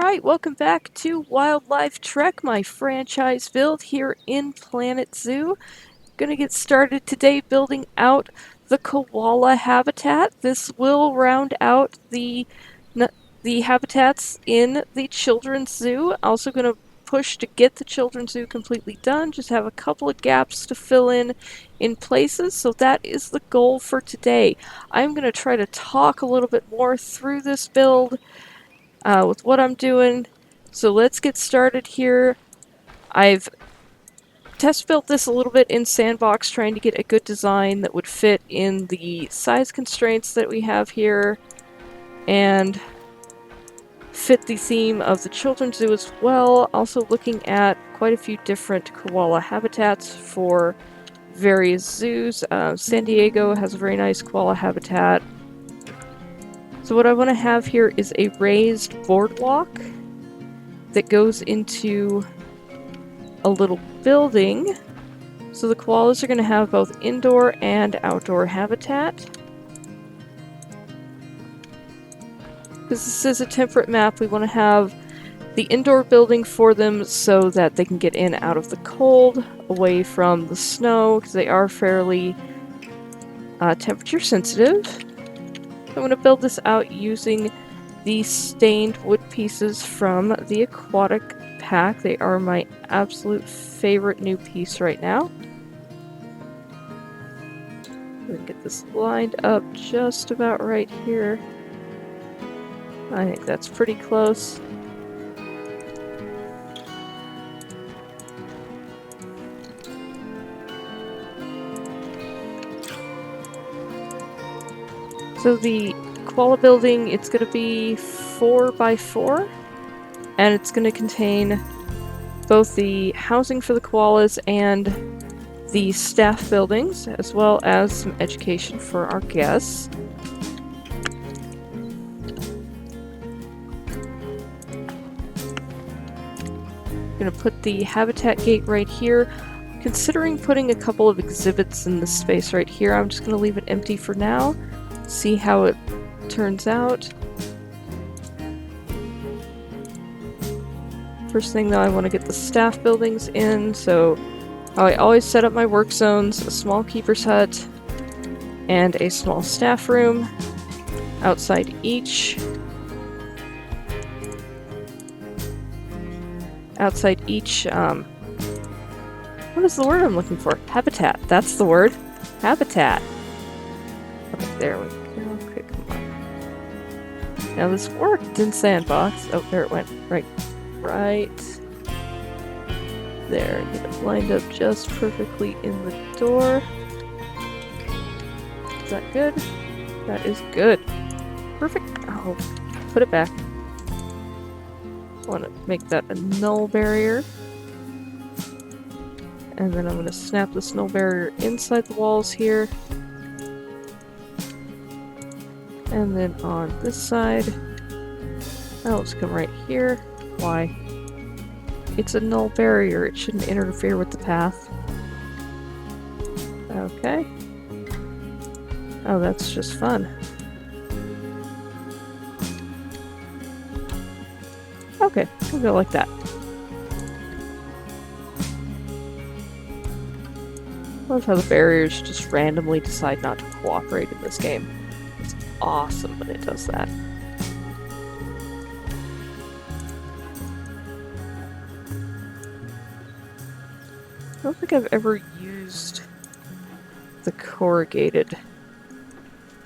Alright, welcome back to Wildlife Trek, my franchise build here in Planet Zoo. Gonna get started today building out the koala habitat. This will round out the habitats in the children's zoo. Also gonna push to get the children's zoo completely done, just have a couple of gaps to fill in places, so that is the goal for today. I'm gonna try to talk a little bit more through this build with what I'm doing. So let's get started here. I've test built this a little bit in Sandbox, trying to get a good design that would fit in the size constraints that we have here and fit the theme of the children's zoo as well. Also looking at quite a few different koala habitats for various zoos. San Diego has a very nice koala habitat. So what I want to have here is a raised boardwalk that goes into a little building. So the koalas are going to have both indoor and outdoor habitat. Because this is a temperate map, we want to have the indoor building for them so that they can get in out of the cold, away from the snow, because they are fairly temperature sensitive. I'm going to build this out using the stained wood pieces from the aquatic pack. They are my absolute favorite new piece right now. I'm gonna get this lined up just about right here. I think that's pretty close. So the koala building, it's going to be 4 by 4, and it's going to contain both the housing for the koalas and the staff buildings, as well as some education for our guests. I'm going to put the habitat gate right here. Considering putting a couple of exhibits in this space right here, I'm just going to leave it empty for now. See how it turns out. First thing though, I want to get the staff buildings in, so I always set up my work zones, a small keeper's hut, and a small staff room outside each. What is the word I'm looking for? Habitat. That's the word. Habitat. Okay, there we go. Okay, come on. Now this worked in Sandbox. Oh, there it went. Right there. Get it lined up just perfectly in the door. Is that good? That is good. Perfect. Oh, put it back. I want to make that a null barrier. And then I'm going to snap this null barrier inside the walls here. And then on this side, I'll just come right here. Why? It's a null barrier. It shouldn't interfere with the path. Okay. Oh, that's just fun. Okay, we'll go like that. Love how the barriers just randomly decide not to cooperate in this game. It's awesome when it does that. I don't think I've ever used the corrugated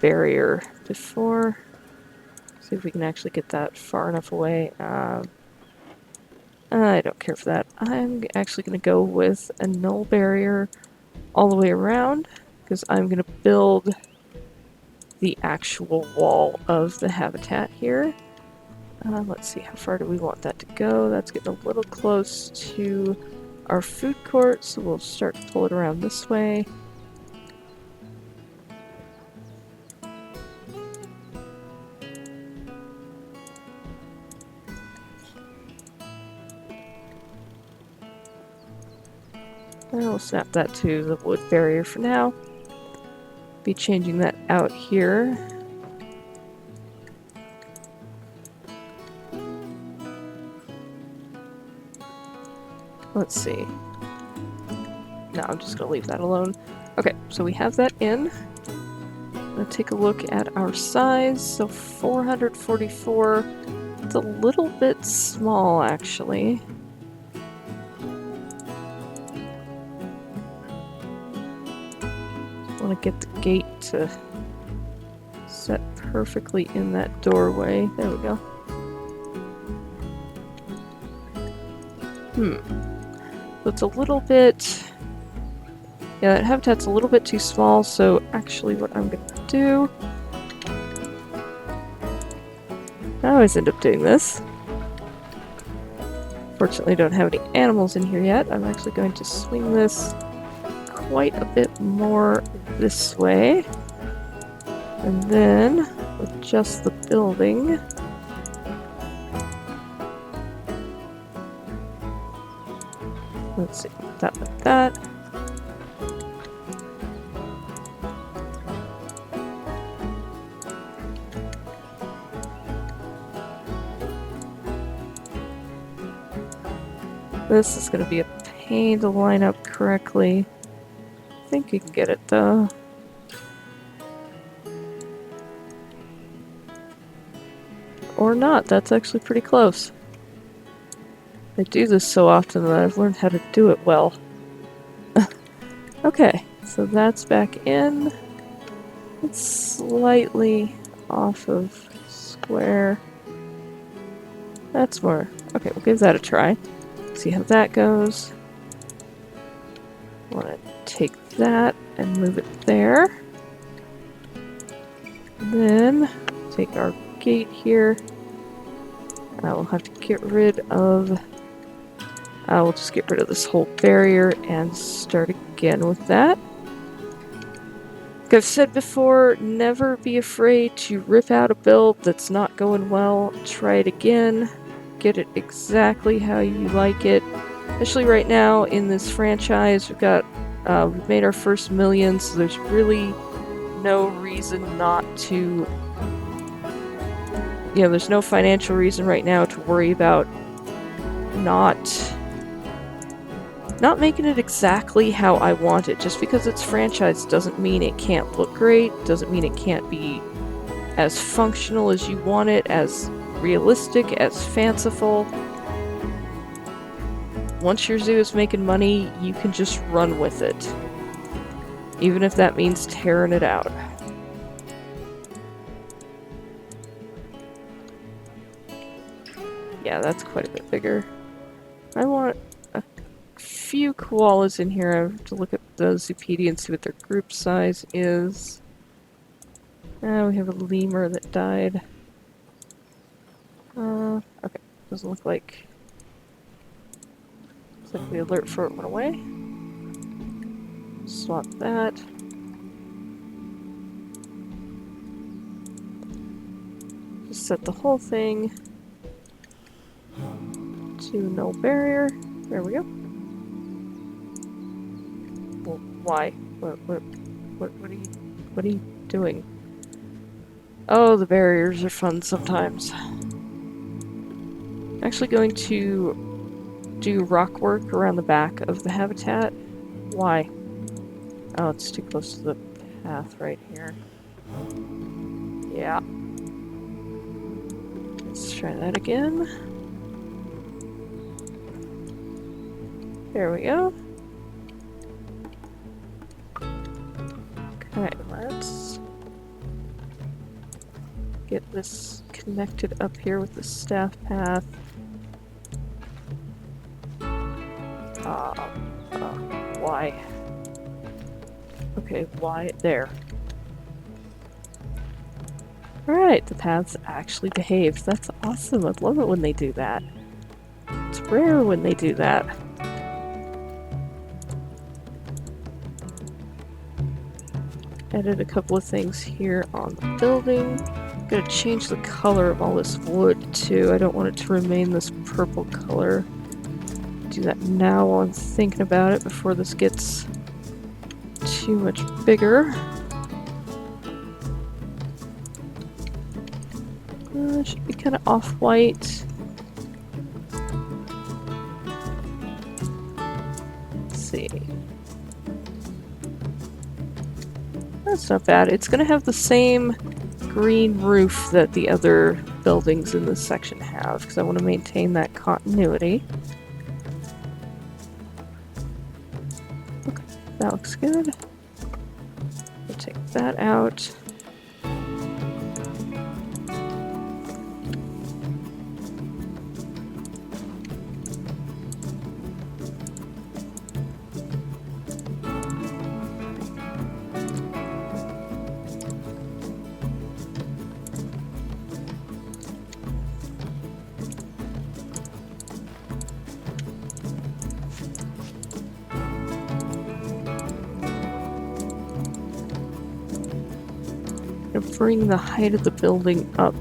barrier before. See if we can actually get that far enough away. I don't care for that. I'm actually going to go with a null barrier all the way around, because I'm going to build the actual wall of the habitat here. Let's see, how far do we want that to go? That's getting a little close to our food court, so we'll start to pull it around this way. I'll snap that to the wood barrier for now. Be changing that out here. Let's see. No, I'm just gonna leave that alone. Okay, so we have that in. I'm gonna take a look at our size. So 444. It's a little bit small, actually. I want to get the gate to set perfectly in that doorway. There we go. So it's a little bit... Yeah, that habitat's a little bit too small, so actually what I'm going to do... I always end up doing this. Fortunately, I don't have any animals in here yet. I'm actually going to swing this quite a bit more this way. And then adjust the building. Let's see, that like that. This is going to be a pain to line up correctly. I think you can get it though. Or not, that's actually pretty close. I do this so often that I've learned how to do it well. Okay, so that's back in. It's slightly off of square. That's more. Okay, we'll give that a try. See how that goes. Want to take that and move it there. Then take our gate here. I will have to get rid of... I will just get rid of this whole barrier and start again with that. Like I've said before, never be afraid to rip out a build that's not going well. Try it again. Get it exactly how you like it. Especially right now in this franchise, we've made our first million, so there's really no reason not to... You know, there's no financial reason right now to worry about not making it exactly how I want it. Just because it's franchise doesn't mean it can't look great, doesn't mean it can't be as functional as you want it, as realistic, as fanciful. Once your zoo is making money, you can just run with it. Even if that means tearing it out. Yeah, that's quite a bit bigger. I want a few koalas in here. I have to look at the Zoopedia and see what their group size is. We have a lemur that died. Okay, doesn't look like... Looks like the alert for it went away. Swap that. Just set the whole thing to no barrier. There we go. Well, why? What are you doing? Oh, the barriers are fun sometimes. I'm actually going to do rock work around the back of the habitat. Why? Oh, it's too close to the path right here. Yeah. Let's try that again. There we go. Okay, let's get this connected up here with the staff path. Why? Okay, why? There. Alright, the paths actually behaved. That's awesome. I love it when they do that. It's rare when they do that. Added a couple of things here on the building. I'm gonna change the color of all this wood too. I don't want it to remain this purple color. Do that now while I'm thinking about it before this gets too much bigger. It should be kind of off-white. That's not bad. It's gonna have the same green roof that the other buildings in this section have, because I want to maintain that continuity. Okay, that looks good. We'll take that out. Bring the height of the building up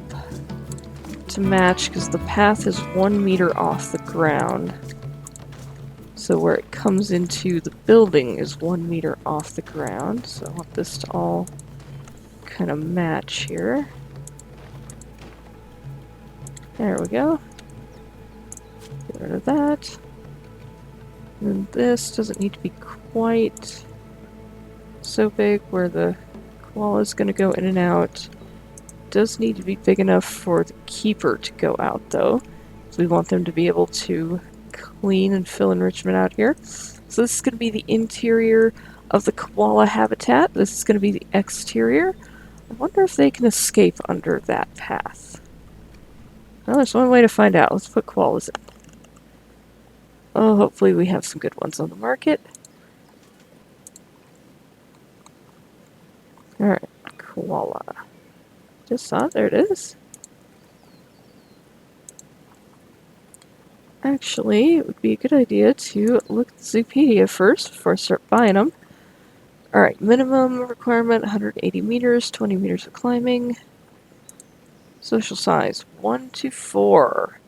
to match, because the path is 1 meter off the ground. So where it comes into the building is 1 meter off the ground. So I want this to all kind of match here. There we go. Get rid of that. And then this doesn't need to be quite so big where the koala is going to go in and out. Does need to be big enough for the keeper to go out though. So we want them to be able to clean and fill enrichment out here. So this is going to be the interior of the koala habitat. This is going to be the exterior. I wonder if they can escape under that path. Well, there's one way to find out. Let's put koalas in. Oh, hopefully we have some good ones on the market. Alright, koala. Just saw it, there it is. Actually, it would be a good idea to look at the Zoopedia first before I start buying them. Alright, minimum requirement 180 meters, 20 meters of climbing. Social size 1 to 4.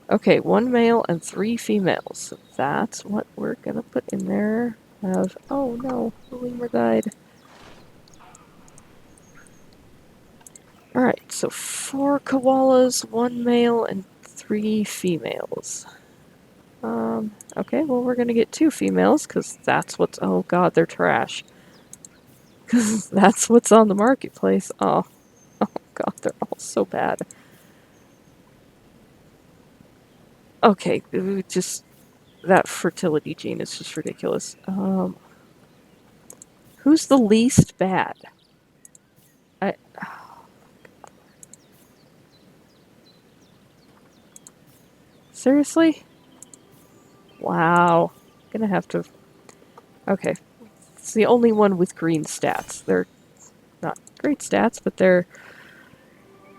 Okay, 1 male and 3 females. So that's what we're gonna put in there. Oh no, the lemur died. Alright, so 4 koalas, 1 male, and 3 females. Okay, well we're gonna get 2 females, because that's what's- oh god, they're trash. Because that's what's on the marketplace. Oh god, they're all so bad. Okay, just... that fertility gene is just ridiculous. Who's the least bad? Seriously? Wow. Gonna have to... Okay. It's the only one with green stats. They're not great stats, but they're...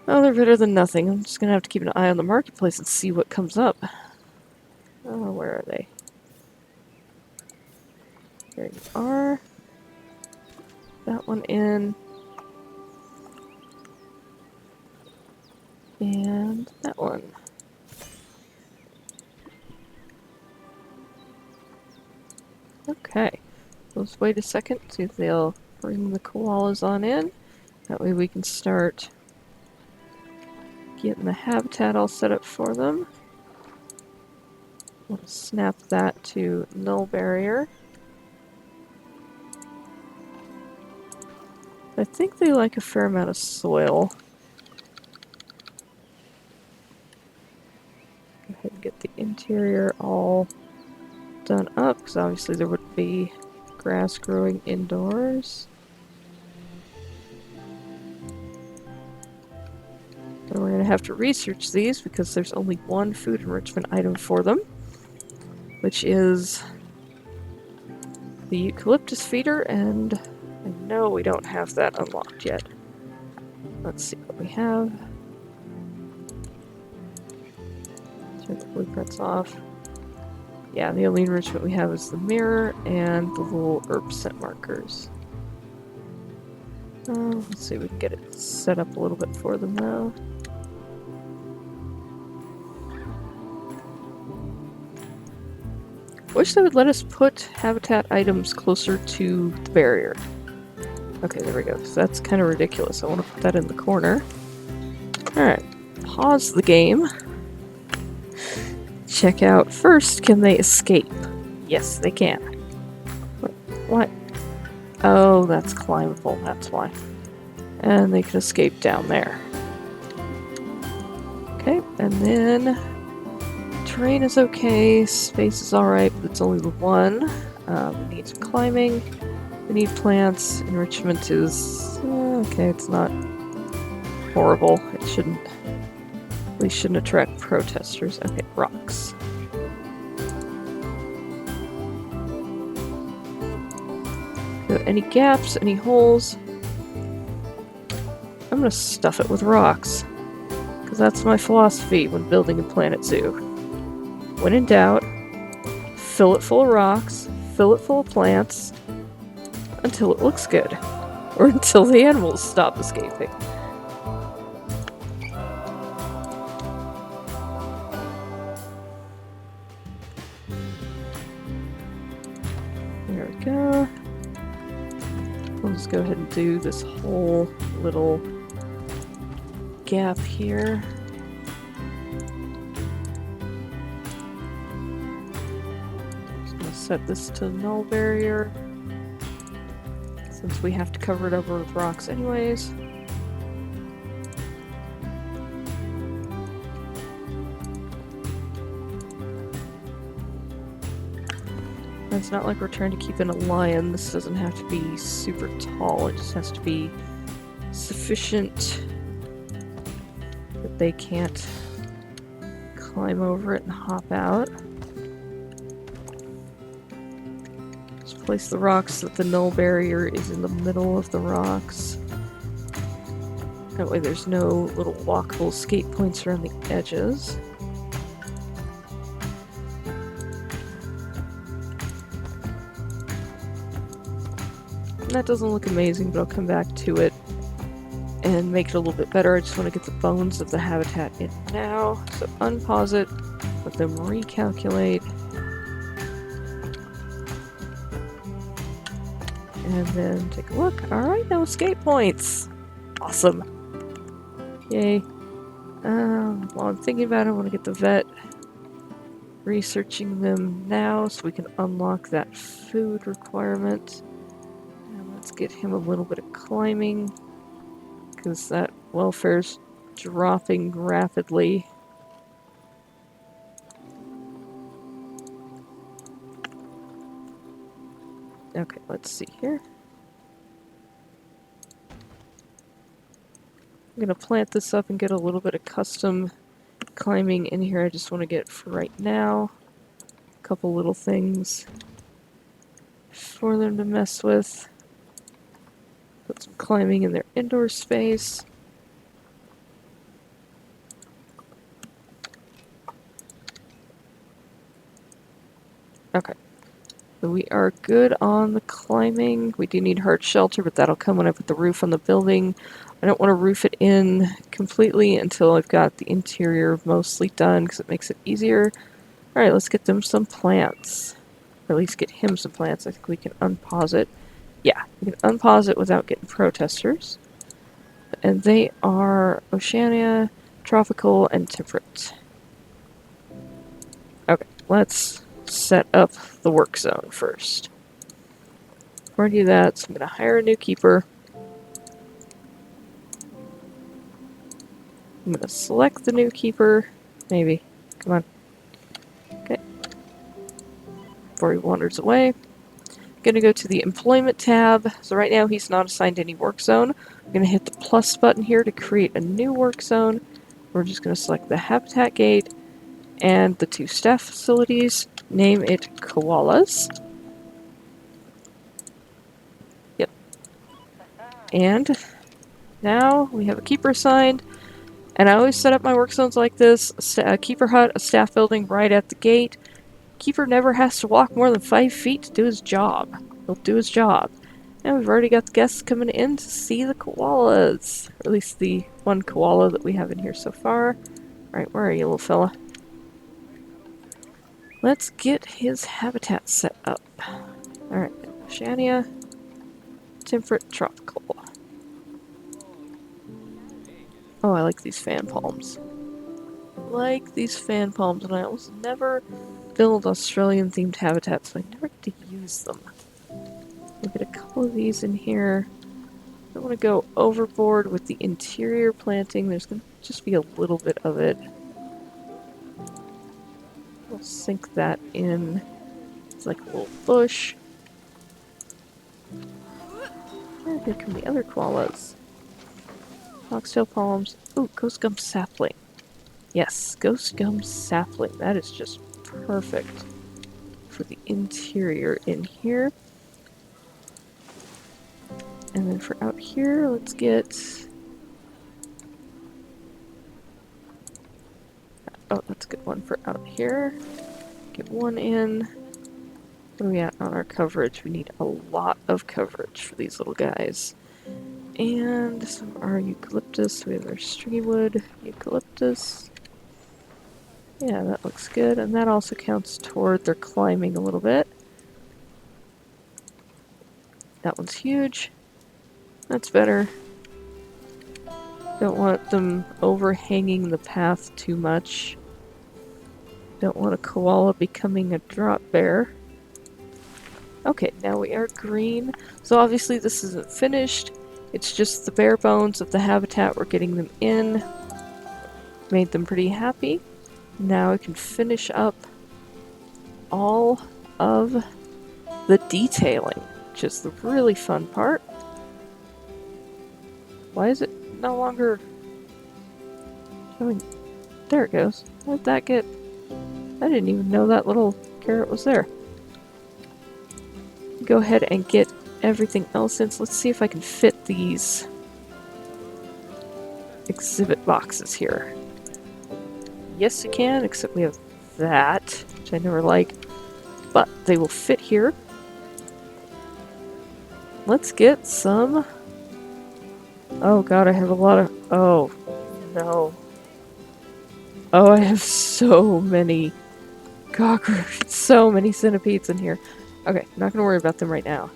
oh, they're better than nothing. I'm just gonna have to keep an eye on the marketplace and see what comes up. Oh, where are they? There you are. That one in. And that one. Okay. Let's wait a second, see if they'll bring the koalas on in. That way we can start getting the habitat all set up for them. We'll snap that to null barrier. I think they like a fair amount of soil. Go ahead and get the interior all done up, because obviously there would be grass growing indoors. And we're going to have to research these because there's only one food enrichment item for them, which is the eucalyptus feeder, and I know we don't have that unlocked yet. Let's see what we have. Turn the blueprints off. Yeah, the only enrichment we have is the mirror and the little herb scent markers. Let's see if we can get it set up a little bit for them now. Wish they would let us put habitat items closer to the barrier. Okay, there we go. So that's kind of ridiculous. I want to put that in the corner. Alright, pause the game. Check out first, can they escape? Yes, they can. What? Oh, that's climbable, that's why. And they can escape down there. Okay, and then terrain is okay, space is alright, but it's only the one. We need some climbing, we need plants, enrichment is... okay, it's not horrible. It shouldn't... at least shouldn't attract protesters. Okay, rocks. Any gaps, any holes? I'm gonna stuff it with rocks. Because that's my philosophy when building a Planet Zoo. When in doubt, fill it full of rocks, fill it full of plants, until it looks good. Or until the animals stop escaping. There we go. We'll just go ahead and do this whole little gap here. Just gonna set this to null barrier, since we have to cover it over with rocks anyways. It's not like we're trying to keep in a lion. This doesn't have to be super tall. It just has to be sufficient that they can't climb over it and hop out. Just place the rocks so that the null barrier is in the middle of the rocks. That way there's no little walkable escape points around the edges. That doesn't look amazing, but I'll come back to it and make it a little bit better. I just want to get the bones of the habitat in now. So unpause it, let them recalculate, and then take a look. Alright, no escape points! Awesome. Yay. While I'm thinking about it, I want to get the vet researching them now so we can unlock that food requirement. Let's get him a little bit of climbing, because that welfare's dropping rapidly. Okay, let's see here. I'm gonna plant this up and get a little bit of custom climbing in here. I just want to get, for right now, a couple little things for them to mess with. Put some climbing in their indoor space. Okay. So we are good on the climbing. We do need hard shelter, but that'll come when I put the roof on the building. I don't want to roof it in completely until I've got the interior mostly done, because it makes it easier. Alright, let's get them some plants. Or at least get him some plants. I think we can unpause it. Yeah, we can unpause it without getting protesters. And they are Oceania, Tropical, and Temperate. Okay, let's set up the work zone first. Before I do that, so I'm going to hire a new keeper. I'm going to select the new keeper. Maybe. Come on. Okay. Before he wanders away. Going to go to the employment tab. So right now he's not assigned any work zone. I'm going to hit the plus button here to create a new work zone. We're just going to select the habitat gate and the 2 staff facilities. Name it Koalas. Yep. And now we have a keeper assigned. And I always set up my work zones like this. A keeper hut, a staff building right at the gate. Keeper never has to walk more than 5 feet to do his job. He'll do his job. And we've already got the guests coming in to see the koalas. Or at least the one koala that we have in here so far. Alright, where are you, little fella? Let's get his habitat set up. Alright, Oceania, Temperate, Tropical. Oh, I like these fan palms. I like these fan palms, and I almost never build Australian-themed habitats, so I never get to use them. We'll get a couple of these in here. I don't want to go overboard with the interior planting. There's going to just be a little bit of it. We'll sink that in. It's like a little bush. And here come the other koalas. Foxtail palms. Ooh, ghost gum sapling. Yes, ghost gum sapling. That is just perfect for the interior in here. And then for out here, let's get... Oh, that's a good one for out here. Get one in. What are we at on our coverage? We need a lot of coverage for these little guys. And some our eucalyptus. We have our streamwood eucalyptus. Yeah, that looks good. And that also counts toward their climbing a little bit. That one's huge. That's better. Don't want them overhanging the path too much. Don't want a koala becoming a drop bear. Okay, now we are green. So obviously this isn't finished. It's just the bare bones of the habitat. We're getting them in. Made them pretty happy. Now we can finish up all of the detailing, which is the really fun part. Why is it no longer showing? There it goes. How did that get? I didn't even know that little carrot was there. Go ahead and get everything else in. So let's see if I can fit these exhibit boxes here. Yes, you can, except we have that, which I never like. But they will fit here. Let's get some... Oh god, I have a lot of... Oh, no. Oh, I have so many cockroaches, so many centipedes in here. Okay, not gonna worry about them right now.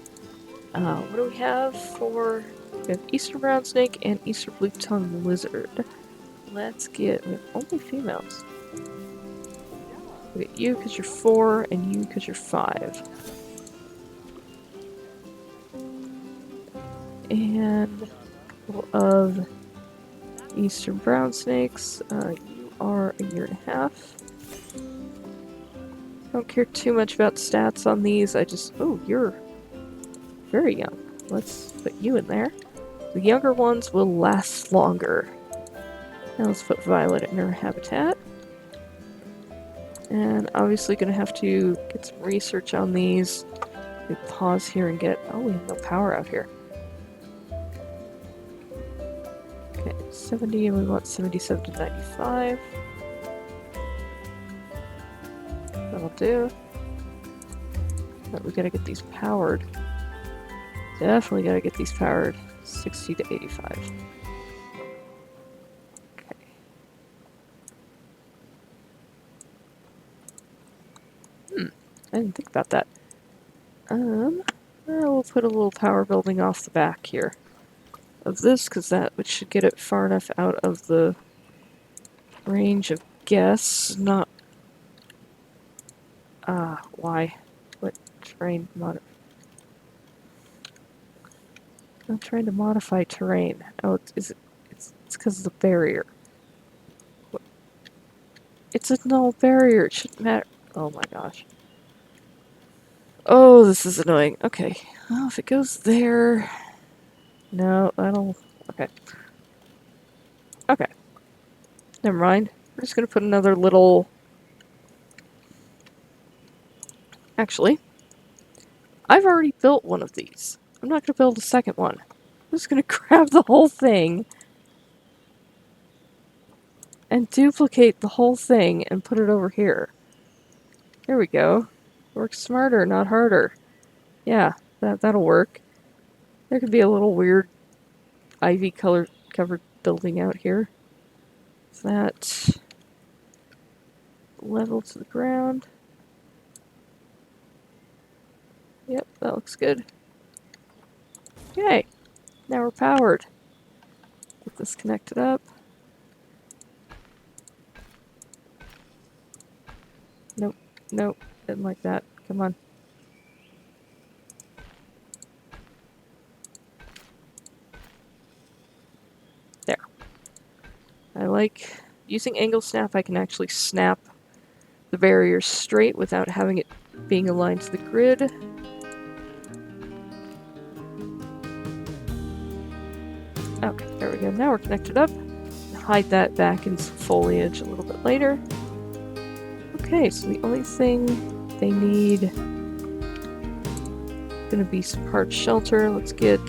What do we have for... We have Eastern brown snake and Eastern blue-tongued lizard. Let's get... We have only females. We get you because you're 4 and you because you're 5. And a couple of Eastern brown snakes. You are a 1.5 years. Don't care too much about stats on these. I just... Oh, you're very young. Let's put you in there. The younger ones will last longer. Now let's put Violet in her habitat. And obviously gonna have to get some research on these. We pause here and get... Oh, we have no power out here. Okay, 70 and we want 77 to 95. That'll do. But we gotta get these powered. Definitely gotta get these powered. 60 to 85. Okay. I didn't think about that. We'll put a little power building off the back here of this, because that should get it far enough out of the range of guests. Not... why? What terrain mod... I'm trying to modify terrain. Oh, it's because of the barrier. What? It's a null barrier. It shouldn't matter. Oh my gosh. Oh, this is annoying. Okay. Well, if it goes there... No, that'll... Okay. Okay. Never mind. We're just gonna put another little... Actually, I've already built one of these. I'm not gonna build a second one. I'm just gonna grab the whole thing and duplicate the whole thing and put it over here. There we go. Work smarter, not harder. Yeah, that'll work. There could be a little weird ivy color covered building out here. Is that level to the ground? Yep, that looks good. Yay! Now we're powered. Get this connected up. Nope, nope, didn't like that. Come on. like using angle snap. I can actually snap the barrier straight without having it being aligned to the grid. Okay, there we go. Now we're connected up. Hide that back in some foliage a little bit later. Okay, so the only thing they need gonna be some hard shelter. Let's get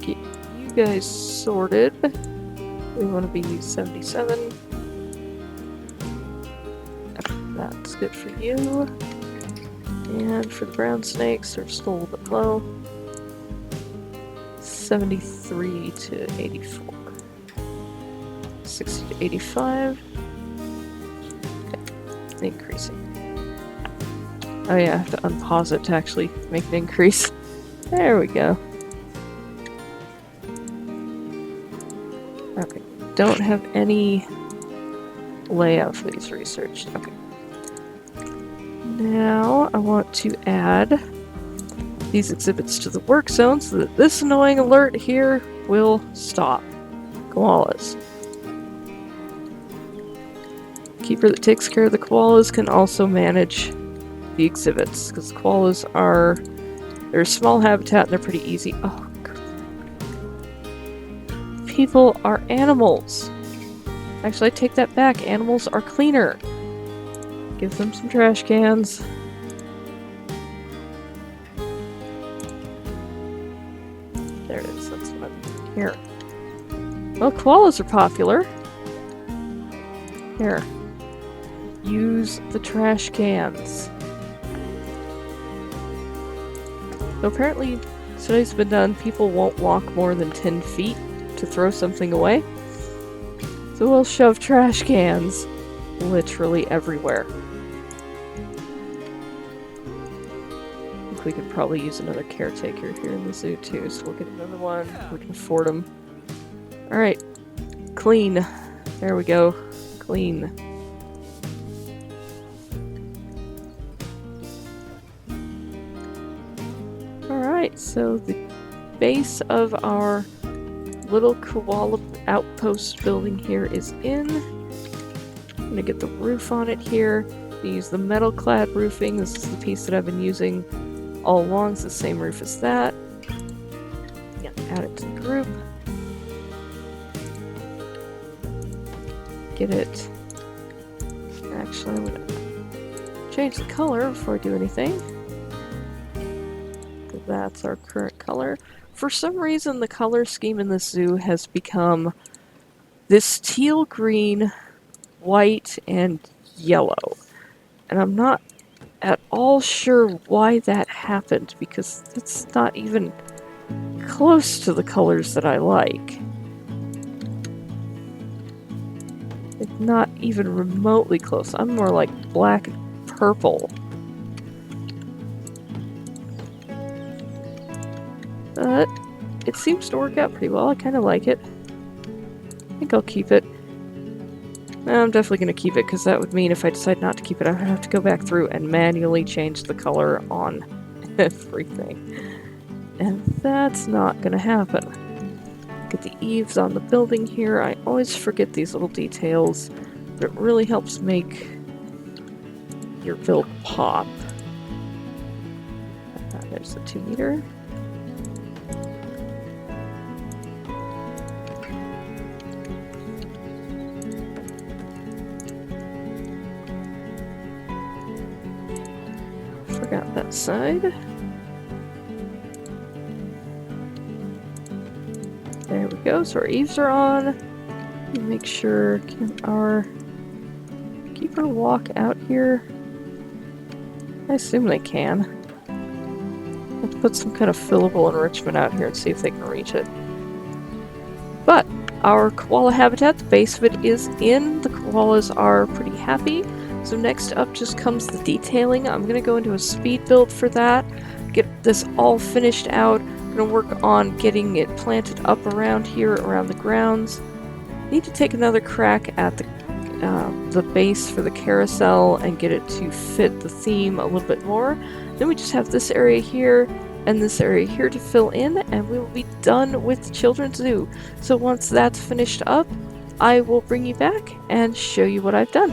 you guys sorted. We want to be 77. That's good for you. And for the brown snakes, they're still a little bit low. 73 to 84. 60 to 85. Okay, increasing. Oh yeah, I have to unpause it to actually make an increase. There we go. Okay, don't have any layout for these researched. Okay. Now I want to add these exhibits to the work zone so that this annoying alert here will stop. Koalas. Keeper that takes care of the koalas can also manage the exhibits, because koalas are, they're a small habitat and they're pretty easy. Oh, God. People are animals. Actually, I take that back. Animals are cleaner. Give them some trash cans. There it is. That's what I'm here. Well, koalas are popular. Here. Use the trash cans. So apparently, studies have been done, people won't walk more than 10 feet to throw something away. So we'll shove trash cans literally everywhere. I think we could probably use another caretaker here in the zoo too, so we'll get another one. We can afford them. Alright. Clean. There we go. Clean. Alright, so the base of our little Koala Outpost building here is in. I'm gonna get the roof on it here. We use the metal clad roofing. This is the piece that I've been using all along. It's the same roof as that. Yeah, add it to the group. Get it. Actually, I'm gonna change the color before I do anything. That's our current color. For some reason, the color scheme in this zoo has become this teal green, white, and yellow. And I'm not at all sure why that happened, because it's not even close to the colors that I like. It's not even remotely close. I'm more like black and purple. But it seems to work out pretty well. I kind of like it. I think I'll keep it. I'm definitely going to keep it, because that would mean if I decide not to keep it, I would have to go back through and manually change the color on everything. And that's not going to happen. Get the eaves on the building here. I always forget these little details, but it really helps make your build pop. There's the 2 meter. Forgot that side. There we go, so our eaves are on. Make sure, can our keeper walk out here? I assume they can. Let's put some kind of fillable enrichment out here and see if they can reach it. But our koala habitat, the base of it is in. The koalas are pretty happy. So next up just comes the detailing. I'm going to go into a speed build for that. Get this all finished out. I'm going to work on getting it planted up around here, around the grounds. Need to take another crack at the base for the carousel and get it to fit the theme a little bit more. Then we just have this area here and this area here to fill in, and we will be done with the Children's Zoo. So once that's finished up, I will bring you back and show you what I've done.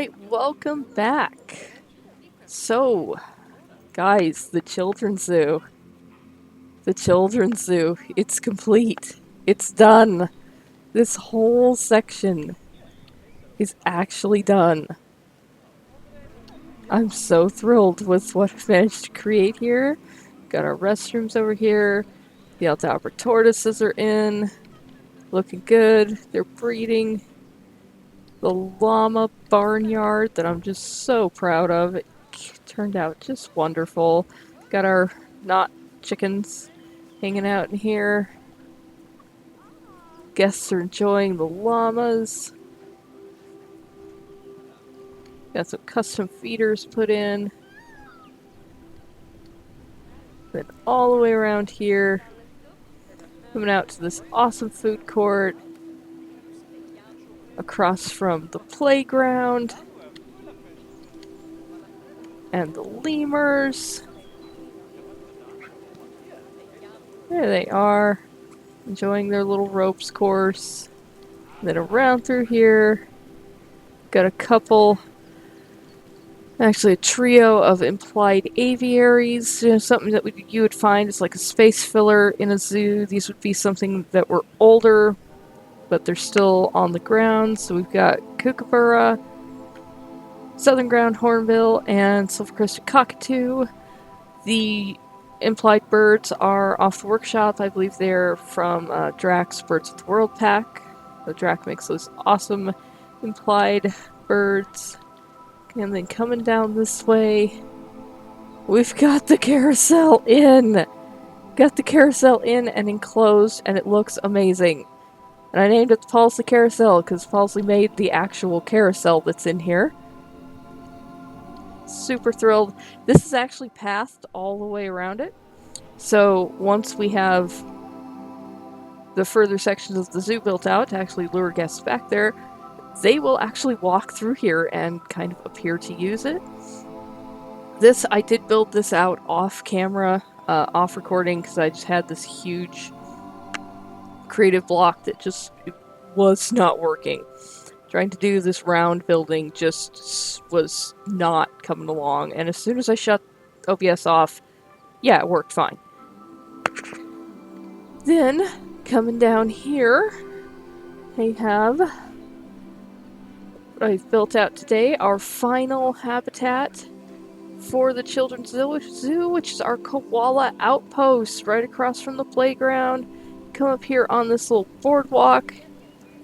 Alright, welcome back. So, guys, the Children's Zoo. The Children's Zoo. It's complete. It's done. This whole section is actually done. I'm so thrilled with what I've managed to create here. Got our restrooms over here. The Aldabra tortoises are in. Looking good. They're breeding. The llama barnyard that I'm just so proud of. It turned out just wonderful. Got our not chickens hanging out in here. Guests are enjoying the llamas. Got some custom feeders put in. Then all the way around here, coming out to this awesome food court across from the playground and the lemurs. There they are, enjoying their little ropes course. And then around through here, got a couple, actually a trio of implied aviaries. You know, something that you would find is like a space filler in a zoo. These would be something that were older, but they're still on the ground. So we've got kookaburra, southern ground hornbill, and silver-crested cockatoo. The implied birds are off the workshop. I believe they're from Drax Birds of the World pack. The Drac makes those awesome implied birds. And then coming down this way, we've got the carousel in! Got the carousel in and enclosed, and it looks amazing. And I named it the Palsley Carousel because Palsley made the actual carousel that's in here. Super thrilled. This is actually pathed all the way around it. So once we have the further sections of the zoo built out to actually lure guests back there, they will actually walk through here and kind of appear to use it. I did build this out off camera, off recording, because I just had this huge creative block that just was not working. Trying to do this round building just was not coming along, and as soon as I shut OBS off, yeah, it worked fine. Then, coming down here, I have what I've built out today, our final habitat for the Children's Zoo, which is our Koala Outpost, right across from the playground. Come up here on this little boardwalk,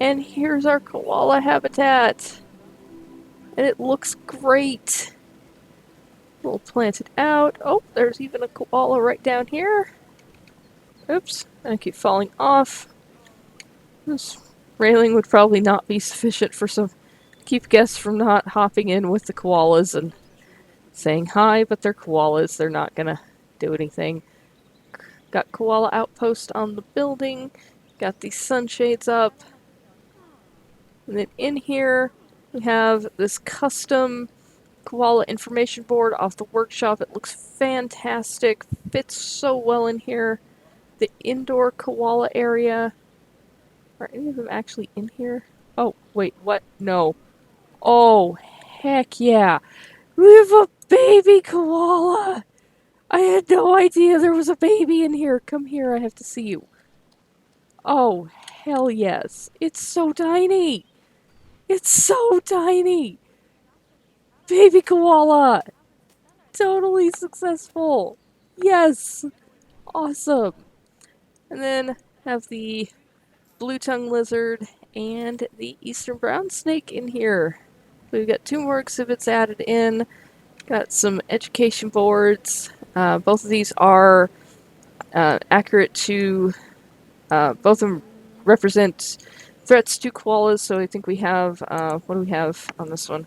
and here's our koala habitat. And it looks great. We'll plant it out. Oh, there's even a koala right down here. Oops, I keep falling off. This railing would probably not be sufficient for keep guests from not hopping in with the koalas and saying hi, but they're koalas. They're not gonna do anything. Got Koala Outpost on the building. Got these sunshades up. And then in here, we have this custom koala information board off the workshop. It looks fantastic. Fits so well in here. The indoor koala area. Are any of them actually in here? Oh, wait, what? No. Oh, heck yeah. We have a baby koala! I had no idea there was a baby in here. Come here, I have to see you. Oh, hell yes. It's so tiny. It's so tiny. Baby koala. Totally successful. Yes. Awesome. And then have the blue-tongued lizard and the eastern brown snake in here. We've got 2 more exhibits added in. Got some education boards. Both of these are accurate to... both of them represent threats to koalas, so I think we have... what do we have on this one?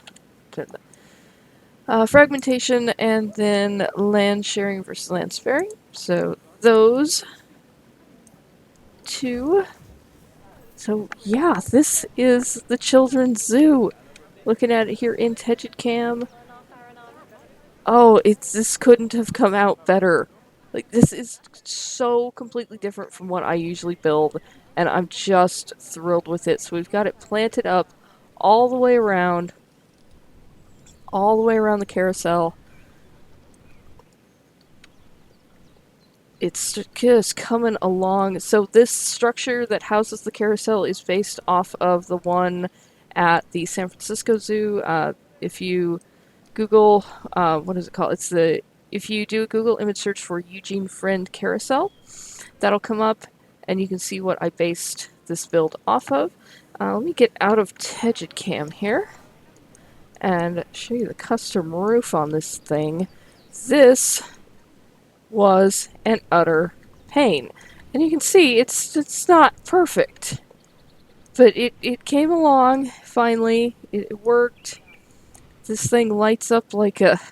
Fragmentation and then land sharing versus land sparing. So those 2. So yeah, this is the Children's Zoo. Looking at it here in Tejidcam. Oh, this couldn't have come out better. Like, this is so completely different from what I usually build, and I'm just thrilled with it. So we've got it planted up all the way around. all the way around the carousel. It's just coming along. So this structure that houses the carousel is based off of the one at the San Francisco Zoo. If you Google, what is it called? If you do a Google image search for Eugene Friend Carousel, that'll come up and you can see what I based this build off of. Let me get out of Tegid Cam here and show you the custom roof on this thing. This was an utter pain. And you can see it's not perfect. But it came along finally. It worked. This thing lights up lights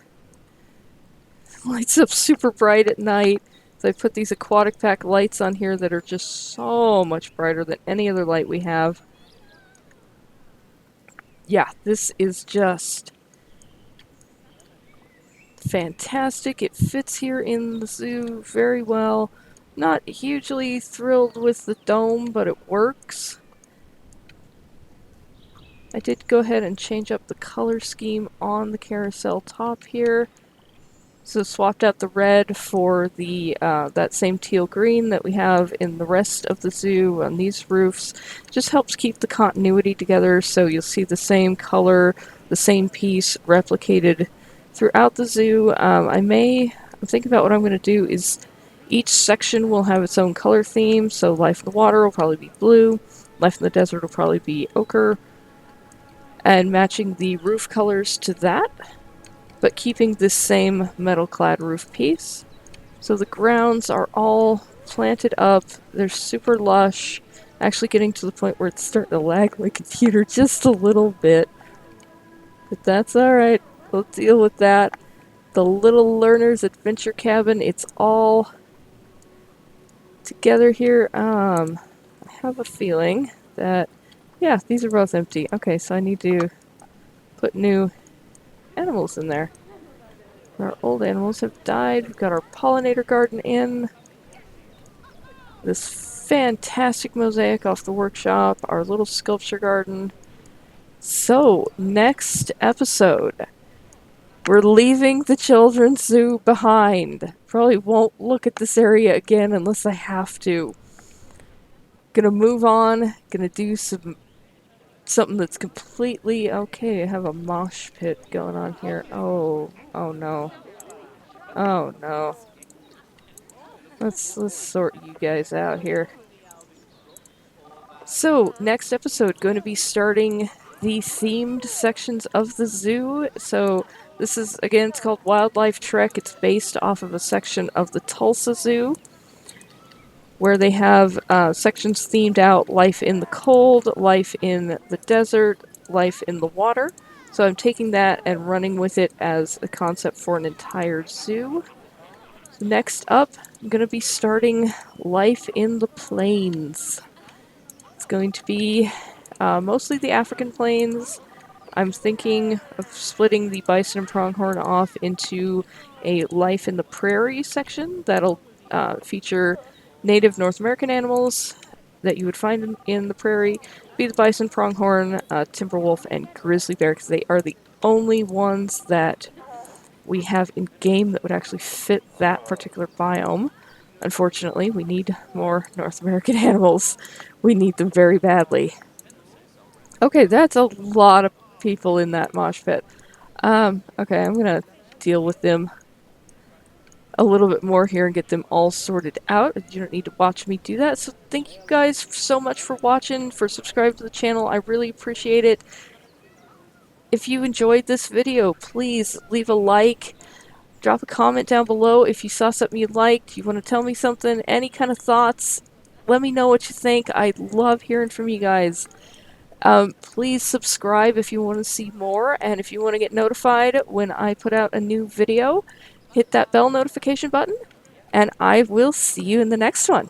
up super bright at night. So I put these aquatic pack lights on here that are just so much brighter than any other light we have. Yeah, this is just fantastic. It fits here in the zoo very well. Not hugely thrilled with the dome, but it works. I did go ahead and change up the color scheme on the carousel top here. So swapped out the red for the that same teal green that we have in the rest of the zoo on these roofs. Just helps keep the continuity together, so you'll see the same color, the same piece replicated throughout the zoo. I'm thinking about what I'm going to do is each section will have its own color theme. So Life in the Water will probably be blue, Life in the Desert will probably be ochre, and matching the roof colors to that, but keeping this same metal-clad roof piece. So the grounds are all planted up. They're super lush. Actually getting to the point where it's starting to lag my computer just a little bit. But that's alright. We'll deal with that. The Little Learner's Adventure Cabin, it's all together here. I have a feeling that, yeah, these are both empty. Okay, so I need to put new animals in there. Our old animals have died. We've got our pollinator garden in. This fantastic mosaic off the workshop. Our little sculpture garden. So, next episode, we're leaving the children's zoo behind. Probably won't look at this area again unless I have to. Gonna move on. Gonna do something that's completely okay. I have a mosh pit going on here. Oh no. Oh no. Let's sort you guys out here. So, next episode, going to be starting the themed sections of the zoo. So, this is, again, it's called Wildlife Trek. It's based off of a section of the Tulsa Zoo, where they have sections themed out life in the cold, life in the desert, life in the water. So I'm taking that and running with it as a concept for an entire zoo. So next up, I'm going to be starting life in the plains. It's going to be mostly the African plains. I'm thinking of splitting the bison and pronghorn off into a life in the prairie section that'll feature native North American animals that you would find in the prairie. Be the bison, pronghorn, timber wolf, and grizzly bear, because they are the only ones that we have in game that would actually fit that particular biome. Unfortunately, we need more North American animals. We need them very badly. Okay, that's a lot of people in that mosh pit. Okay, I'm gonna deal with them a little bit more here and get them all sorted out. You don't need to watch me do that. So thank you guys so much for watching, for subscribing to the channel. I really appreciate it. If you enjoyed this video, please leave a like. Drop a comment down below if you saw something you liked, you want to tell me something, any kind of thoughts. Let me know what you think. I love hearing from you guys. Please subscribe if you want to see more, and if you want to get notified when I put out a new video, hit that bell notification button, and I will see you in the next one.